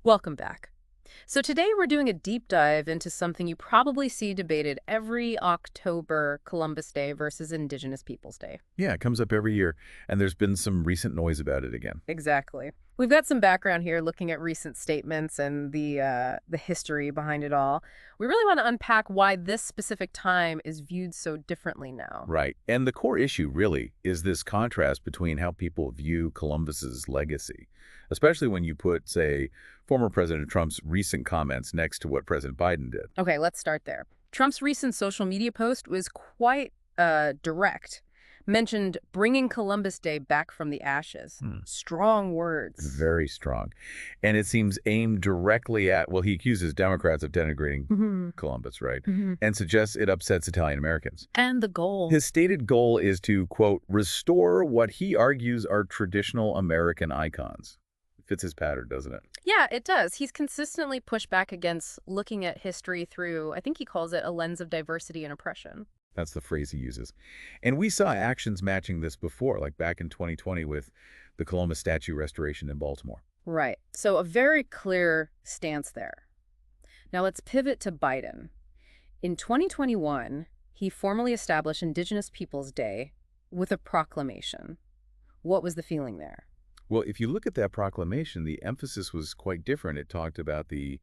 Welcome back. So today we're doing a deep dive into something you probably see debated every October: Columbus Day versus Indigenous Peoples Day. Yeah, it comes up every year, and there's been some recent noise about it again. Exactly. We've got some background here looking at recent statements and the history behind it all. We really want to unpack why this specific time is viewed so differently now. Right. And the core issue, really, is this contrast between how people view Columbus's legacy, especially when you put, say, former President Trump's recent comments next to what President Biden did. Okay, let's start there. Trump's recent social media post was quite direct. Mentioned bringing Columbus Day back from the ashes. Hmm. Strong words. Very strong. And it seems aimed directly at, well, he accuses Democrats of denigrating Hmm. Columbus, right? Hmm. And suggests it upsets Italian Americans. And the goal. His stated goal is to, quote, restore what he argues are traditional American icons. Fits his pattern, doesn't it? Yeah, it does. He's consistently pushed back against looking at history through, I think he calls it a lens of diversity and oppression. That's the phrase he uses. And we saw actions matching this before, like back in 2020 with the Columbus statue restoration in Baltimore. Right. So a very clear stance there. Now let's pivot to Biden. In 2021, he formally established Indigenous Peoples Day with a proclamation. What was the feeling there? Well, if you look at that proclamation, the emphasis was quite different. It talked about the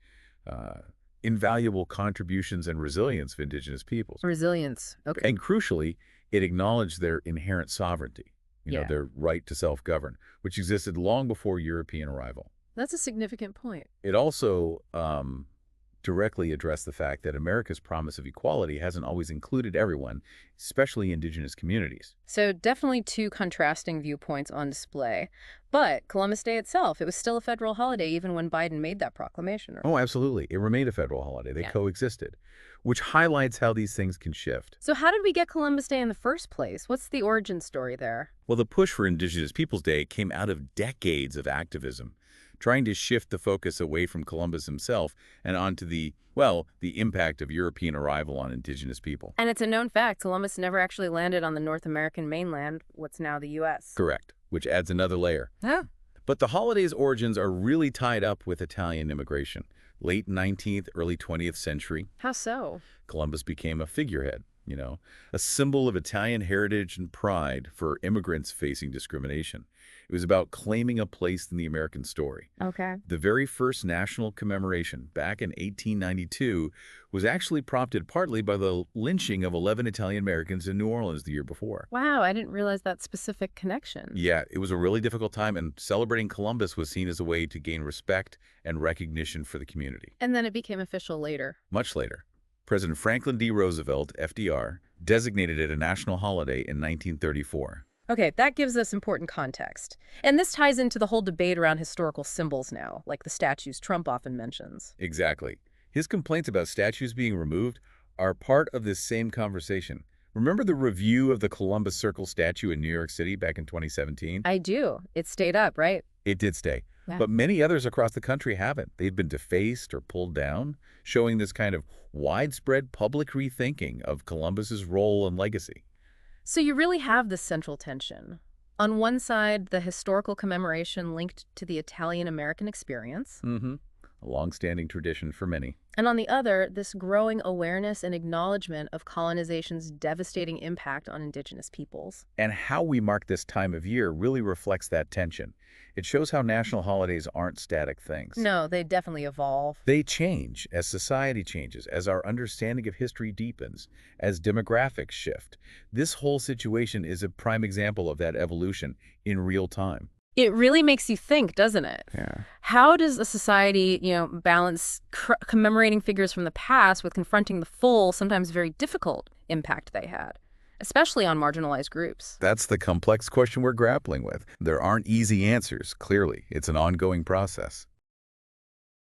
uh, invaluable contributions and resilience of Indigenous peoples. Resilience. Okay. And crucially, it acknowledged their inherent sovereignty, Yeah, their right to self-govern, which existed long before European arrival. that's a significant point. It also directly addressed the fact that America's promise of equality hasn't always included everyone, especially Indigenous communities. So definitely two contrasting viewpoints on display. But Columbus Day itself, it was still a federal holiday even when Biden made that proclamation. Oh, absolutely. It remained a federal holiday. They Yeah. coexisted, which highlights how these things can shift. So how did we get Columbus Day in the first place? What's the origin story there? Well, the push for Indigenous Peoples Day came out of decades of activism, trying to shift the focus away from Columbus himself and onto the impact of European arrival on Indigenous people. And it's a known fact, Columbus never actually landed on the North American mainland, what's now the U.S. Correct, which adds another layer. Oh. But the holiday's origins are really tied up with Italian immigration. Late 19th, early 20th century, How so? Columbus became a figurehead, a symbol of Italian heritage and pride for immigrants facing discrimination. It was about claiming a place in the American story. Okay. The very first national commemoration, back in 1892, was actually prompted partly by the lynching of 11 Italian Americans in New Orleans the year before. Wow, I didn't realize that specific connection. Yeah, it was a really difficult time, and celebrating Columbus was seen as a way to gain respect and recognition for the community. And then it became official later. Much later, President Franklin D. Roosevelt, FDR, designated it a national holiday in 1934. Okay, that gives us important context. And this ties into the whole debate around historical symbols now, like the statues Trump often mentions. Exactly. His complaints about statues being removed are part of this same conversation. Remember the review of the Columbus Circle statue in New York City back in 2017? I do. It stayed up, right? It did stay. Yeah. But many others across the country haven't. They've been defaced or pulled down, showing this kind of widespread public rethinking of Columbus's role and legacy. So you really have this central tension. On one side, the historical commemoration linked to the Italian-American experience. Mm-hmm. A long-standing tradition for many. And on the other, this growing awareness and acknowledgement of colonization's devastating impact on indigenous peoples. And how we mark this time of year really reflects that tension. It shows how national holidays aren't static things. No, they definitely evolve. They change as society changes, as our understanding of history deepens, as demographics shift. This whole situation is a prime example of that evolution in real time. It really makes you think, doesn't it? Yeah. How does a society, balance commemorating figures from the past with confronting the full, sometimes very difficult impact they had, especially on marginalized groups? That's the complex question we're grappling with. There aren't easy answers, clearly. It's an ongoing process.